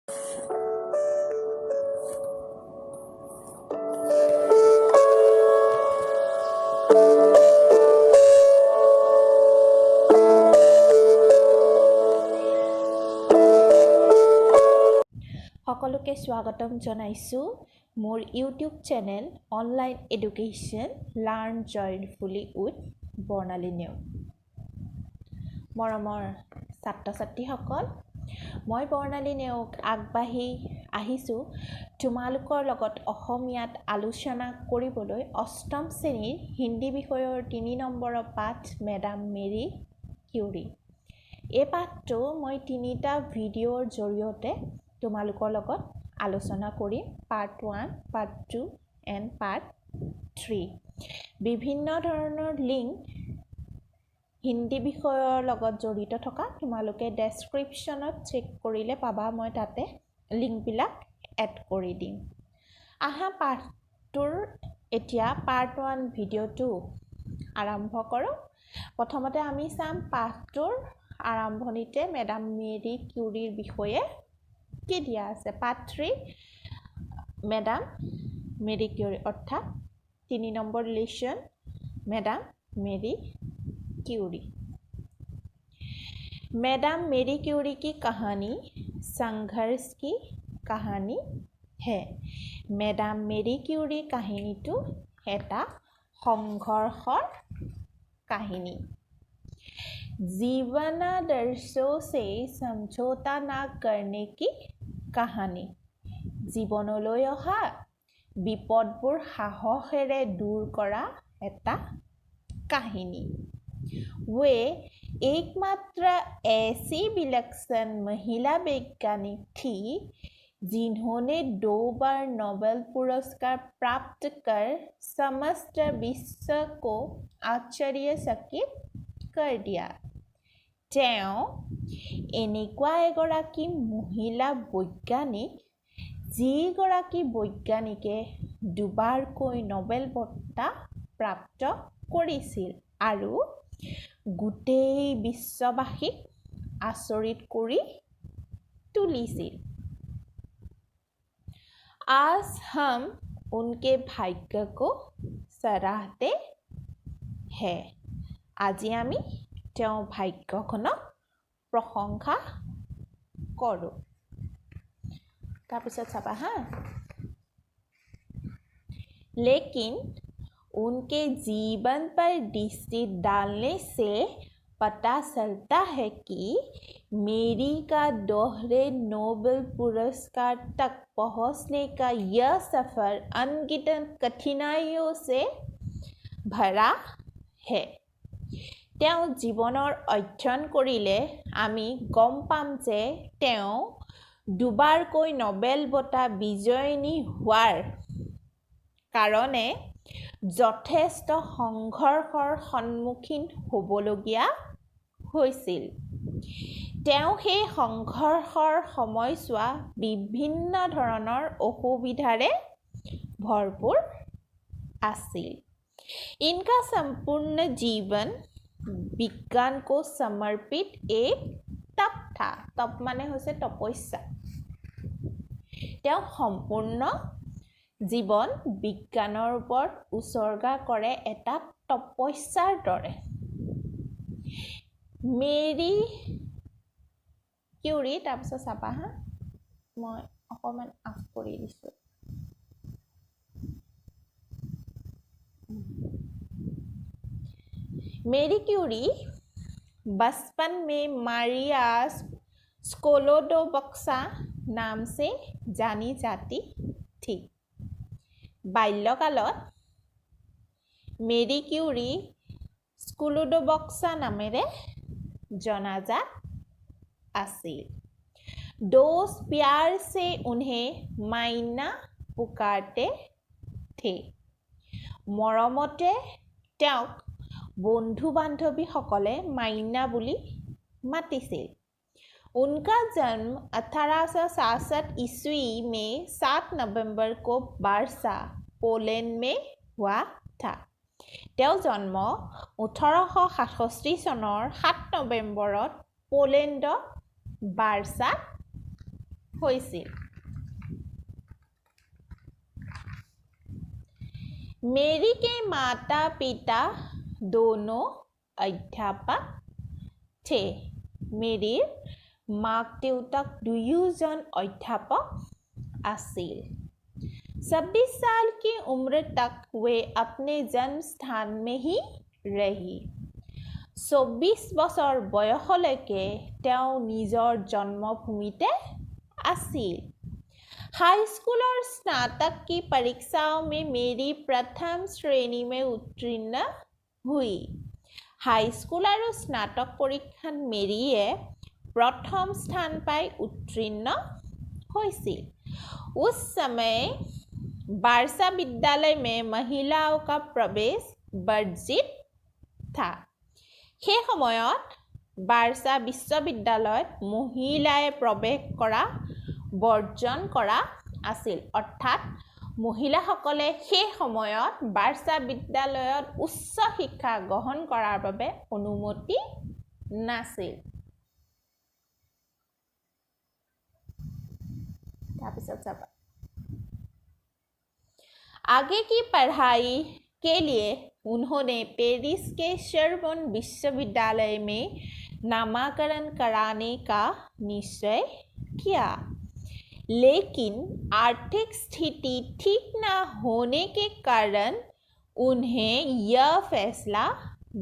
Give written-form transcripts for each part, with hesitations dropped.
সকলোকে স্বাগতম জনাইছো মোৰ YouTube channel online education learn joyfully with Bornali Neog. মৰমৰ ছাত্ৰ-ছাত্ৰীসকল, মই বৰ্ণালী নেওগ আগবাঢ়ি আহিছো তোমালোকৰ লগত অসমীয়াত আলোচনা কৰিবলৈ অষ্টম শ্ৰেণীৰ হিন্দী বিষয়ৰ ৩ নম্বৰৰ পাঠ মেডাম মেৰী কিউৰী। এই পাঠটো মই ৩টা ভিডিঅ'ৰ জৰিয়তে তোমালোকৰ লগত আলোচনা কৰিম। Part 1, part 2 and part 3। বিভিন্ন ধৰণৰ লিংক হিন্দী বিষয়ৰ লগত জড়িত থকা তোমালোকে ডেছক্ৰিপশ্যনত চেক কৰিলে পাবা, মই তাতে লিংকবিলাক এড কৰি দিম। আহা পাঠটোৰ এতিয়া পাৰ্ট 1 ভিডিঅ'টো আৰম্ভ কৰোঁ। প্ৰথমতে আমি চাম পাঠটোৰ আৰম্ভণিতে মেডাম মেৰী কিউৰীৰ বিষয়ে কি দিয়া আছে। পাৰ্ট 3 মেডাম মেৰী কিউৰী অৰ্থাৎ 3 number lesson madam Marie Curie. Madam Marie Curie की कहानी संघर्ष की कहानी है। मैडम मेरी क्यूरी कहानी तो एटा संघर्षर कहानी। जीवनादर्शों से समझौता ना करने की कहानी। जीवनলৈ অহা বিপদবোৰ সাহসেৰে দূৰ কৰা এটা कहानी। वे एकमात्र ऐसी विलक्षण महिला वैज्ञानिक थी जिन्होंने 2 बार नोबेल पुरस्कार प्राप्त कर समस्त विश्व को आश्चर्यचकित कर दिया। তেওঁ এনেকুৱা এগৰাকী মহিলা বৈজ্ঞানিক যিগৰাকী বৈজ্ঞানিকে 2 বাৰকৈ নোবেল বঁটা প্ৰাপ্ত কৰিছিল আৰু গোটেই বিশ্ববাসীক আচৰিত কৰি তুলিছিল। आज हम उनके भाग्य को सराहते हैं। আজি আমি তেওঁৰ ভাগ্যখনক প্ৰশংসা কৰোঁ। তাৰপিছত চাবা হা। लेकिन उनके जीवन पर दृष्टि डालने से पता चलता है कि मेरी का दोहरे नोबेल पुरस्कार तक पहुंचने का यह सफर अनगिनत कठिनाइयों से भरा है। তেওঁ জীৱনৰ অধ্যয়ন কৰিলে আমি গম পাম যে তেওঁ 2 বাৰকৈ নোবেল বঁটা বিজয়িনী হোৱাৰ কাৰণে যথেষ্ট সংঘৰ্ষৰ সন্মুখীন হ'বলগীয়া হৈছিল। তেওঁ সেই সংঘৰ্ষৰ সময়ছোৱা বিভিন্ন ধৰণৰ অসুবিধাৰে ভৰपूर আছিল। इनका संपूर्ण जीवन विज्ञान को समर्पित एक तप था। तप माने হৈছে তপস্যা। তেওঁ সম্পূৰ্ণ জীৱন বিজ্ঞানৰ ওপৰত উৎসৰ্গা কৰে এটা তপস্যাৰ দৰে। মেৰী কিউৰী তাৰপিছত চাবা হা, মই অকণমান আফ কৰি দিছোঁ। मेरी क्यूरी बचपन में मारिया स्कोलोडोवस्का नाम से जानी जाती थी। बाल्यकाলত मेरी क्यूरी स्कोलोडोवस्का नामेৰে जनाजात আছিল। दोस्त प्यार से उन्हें माइना पुकारते थे। মৰমতে তেওঁক বন্ধু बांधवी সকলে माइना বুলি মাতিছিল। उनका जन्म 1867 ईस्वी में 7 नवंबर को वार्सा पोलैंड में हुआ था। তেওঁ জন্ম 1867 চনৰ 7 নৱেম্বৰত পোলেণ্ডৰ वार्साত হৈছিল। मेरी के माता पिता दोनों अध्यापक थे। मेरीर माक देउताक दुयोजन अध्यापक आसिल। 26 साल की उम्र तक वे अपने जन्म स्थान में ही रही। 24 বছৰ বয়সলৈকে তেওঁ নিজৰ জন্মভূমিতে আছিল। हाई स्कूल और स्नातक की परीक्षाओं में मेरी प्रथम श्रेणी में उत्तीर्ण हुई। हाई स्कूल और स्नातक परीक्षा मेरीए प्रथम स्थान पाई उत्तीर्ण हुई। उस समय बारसा विद्यालय में महिलाओं का प्रवेश वर्जित था। সেই সময়ত বাৰছা বিশ্ববিদ্যালয়ত মহিলাই প্ৰৱেশ কৰা বৰ্জন কৰা আছিল। অৰ্থাৎ মহিলাসকলে সেই সময়ত বাৰছা বিদ্যালয়ত উচ্চ শিক্ষা গ্ৰহণ কৰাৰ বাবে অনুমতি নাছিল। তাৰপিছত চাবা आगे की पढ़ाई के लिए उन्होंने पेरिस के सोर्बोन विश्वविद्यालय में नामाकरण कराने का निश्चय किया, लेकिन आर्थिक स्थिति ठीक न होने के कारण उन्हें यह फैसला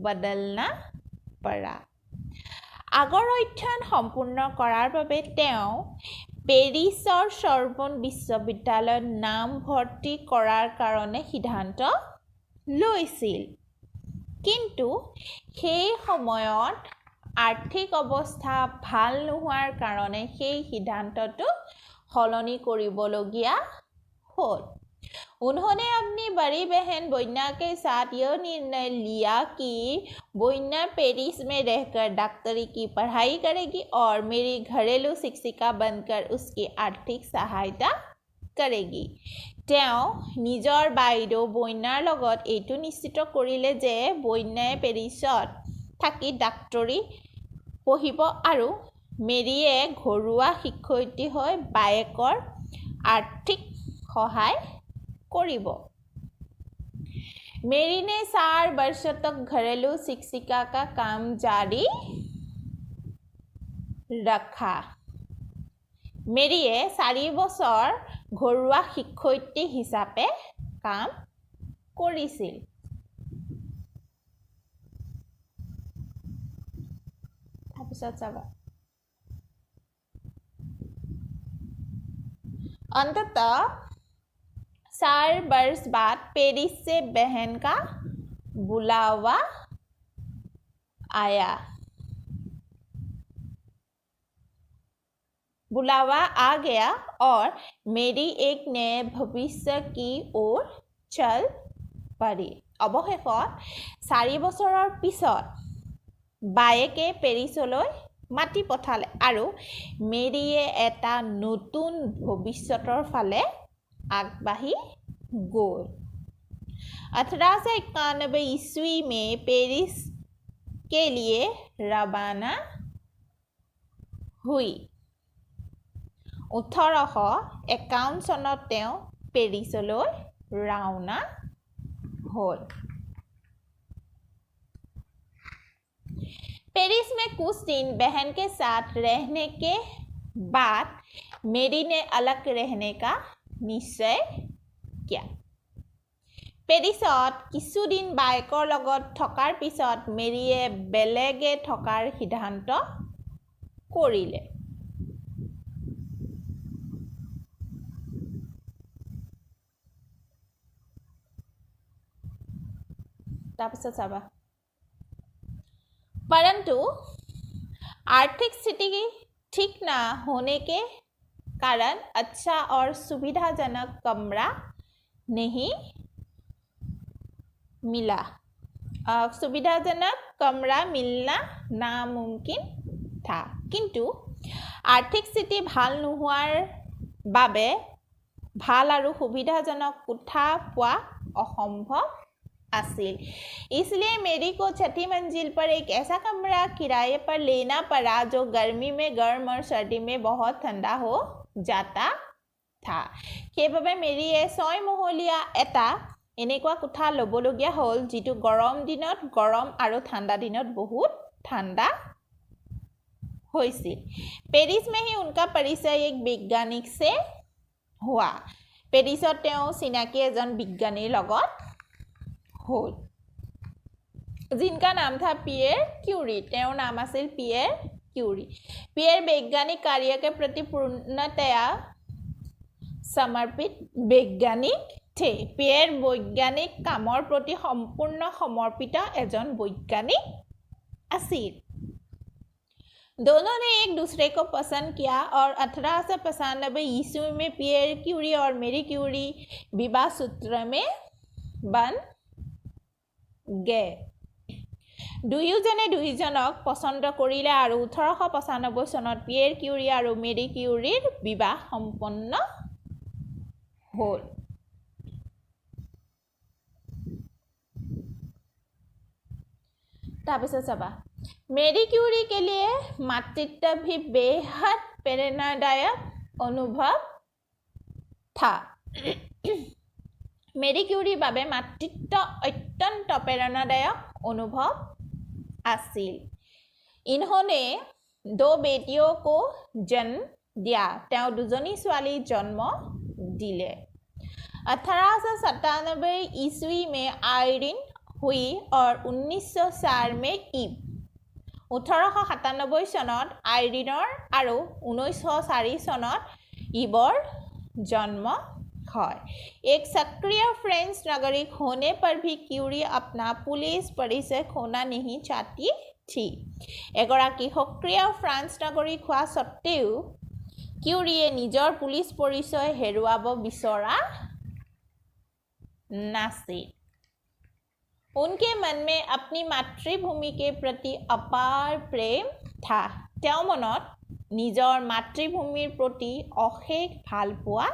बदलना पड़ा। আগৰ অধ্যয়ন সম্পূৰ্ণ কৰাৰ বাবে তেওঁ পেৰিছৰ সৰ্বন বিশ্ববিদ্যালয়ত নাম ভৰ্তি কৰাৰ কাৰণে সিদ্ধান্ত লৈছিল। কিন্তু সেই সময়ত আৰ্থিক অৱস্থা ভাল নোহোৱাৰ কাৰণে সেই সিদ্ধান্তটো সলনি কৰিবলগীয়া হ'ল। उन्होंने अपनी बड़ी बहन बोइना के साथ यह निर्णय लिया कि बोइना पेरिस में रहकर डॉक्टरी की पढ़ाई करेगी और मेरी घरेलू शिक्षिका बनकर उसकी आर्थिक सहायता करेगी। তেওঁ নিজৰ বাইদেউ বইনাৰ লগত এইটো নিশ্চিত কৰিলে যে বইনাই পেৰিছত থাকি ডাক্তৰী পঢ়িব আৰু মেৰিয়ে ঘৰুৱা শিক্ষয়িত্ৰী হৈ বায়েকৰ আৰ্থিক সহায় करीब। मेरी ने 4 वर्षों तक घरेलू शिक्षिका का काम जारी रखा। मेरीए 4 বছৰ ঘৰুৱা শিক্ষয়িত্ৰী হিচাপে কাম কৰিছিল। তাৰপিছত চাবা अंततः 4 वर्ष बाद पेरिस से बहन का बुलावा आया। बुलावा आ गया और मेरी एक नए भविष्य की ओर चल पड़ी। অৱশেষত 4 বছৰৰ পিছত বায়েকে পেৰিছলৈ মাটি পঠালে আৰু মেৰিয়ে এটা নতুন ভৱিষ্যতৰ ফালে আগবাঢ়ি गई। 1891 ईस्वी में पेरिस के लिए रवाना हुई। 1851 চনত তেওঁ পেৰিছলৈ ৰাওনা হ'ল। पेरिस में कुछ दिन बहन के साथ रहने के बाद मेरी ने अलग रहने का निश्चय किया। पेरिছত কিছুদিন বায়েকৰ লগত থকাৰ পিছত মেৰিয়ে বেলেগে থকাৰ সিদ্ধান্ত কৰিলে। তাৰপিছত চাবা परंतु आर्थिक स्थिति ठीक न होने के कारण अच्छा और सुविधाजनक कमरा नहीं मिला। सुविधाजनक कमरा मिलना नामुमकिन था। किंतु आर्थिक स्थिति ভাল নোহোৱাৰ বাবে ভাল আৰু সুবিধাজনক কোঠা পোৱা অসম্ভৱ आसिल। इसलिए मेरी को छठी मंजिल पर एक ऐसा कमरा किराए पर लेना पड़ा जो गर्मी में गर्म और सर्दी में बहुत ठंडा हो जाता था। সেইবাবে মেৰীয়ে 6 মহলীয়া এটা এনেকুৱা কোঠা ল'বলগীয়া হ'ল যিটো গৰম দিনত গৰম আৰু ঠাণ্ডা দিনত বহুত ঠাণ্ডা হৈছিল। पेरिस में ही उनका परिचय एक वैज्ञानिक से हुआ। पेरिसत তেওঁ চিনাকি এজন বিজ্ঞানীৰ লগত হ'ল जिनका नाम था पियर क्यूरी। তেওঁৰ नाम আছিল पियर क्यूरी। पियर वैज्ञानिक कार्य के प्रति पूर्णतया समर्पित वैज्ञानिक थे। पियर वैज्ञानिक काমৰ प्रति সম্পূৰ্ণ সমৰ্পিত এজন বৈজ্ঞানিক আছিল। दोनों ने एक दूसरे को पसंद किया और 1895 ईस्वी में पियर क्यूरी और मेरी क्यूरी विवाह सूत्र में बन गए। দুয়োজনে দুয়োজনক পছন্দ কৰিলে আৰু 1895 চনত পিয়েৰ কিউৰী আৰু মেৰী কিউৰীৰ বিবাহ সম্পন্ন হ'ল। তাৰপিছত চাবা मेरी क्यूरी के लिए मातृत्व भी बेहद प्रेरणादायक अनुभव था। मेरी क्यूरी বাবে मातृत्व अत्यंत प्रेरणादायक अनुभव आसिल। इन्होंने 2 बेटियों को जन्म दिया। তেওঁ দুজনী ছোৱালী জন্ম দিলে। 1897 ईस्वी में आयरिन हुई और 1904 में ईव। 1897 চনত আইৰিনৰ আৰু 1904 চনত ইবৰ जन्म হয়। एक सक्रिय फ्रेंच नागरिक होने पर भी क्यूरी अपना पुलिस परिचय खोना नहीं चाहती थी। एगराकी सक्रिय फ्रांस नागरिक हुआ सत्त्वेও क्यूरीয়ে নিজৰ पुलिस परिचय हेरुवाब बिचरा नाছিল। उनके मन में अपनी मातृभूमि के प्रति अपार प्रेम था। তেওঁ মনত নিজৰ মাতৃভূমিৰ প্ৰতি অশেষ ভালপোৱা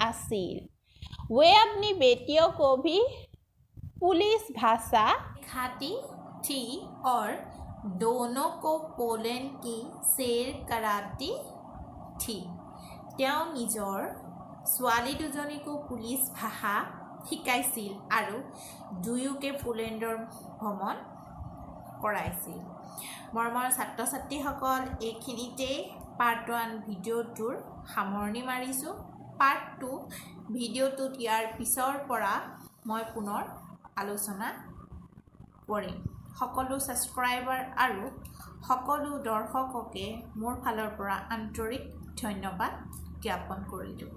আছিল। वे अपनी बेटियों को भी पुलिस भाषा सिखाती थी और दोनों को पोलैंड की सैर कराती थी। তেওঁ নিজৰ ছোৱালী দুজনীকো পুলিচ ভাষা শিকাইছিল আৰু দুয়োকে পোলেণ্ডৰ ভ্ৰমণ কৰাইছিল। মৰমৰ ছাত্ৰ ছাত্ৰীসকল, এইখিনিতে পাৰ্ট 1 ভিডিঅ'টোৰ সামৰণি মাৰিছোঁ। পাৰ্ট 2 ভিডিঅ'টোত ইয়াৰ পিছৰ পৰা মই পুনৰ আলোচনা কৰিম। সকলো ছাবস্ক্ৰাইবাৰ আৰু সকলো দৰ্শককে মোৰ ফালৰ পৰা আন্তৰিক ধন্যবাদ জ্ঞাপন কৰিলোঁ।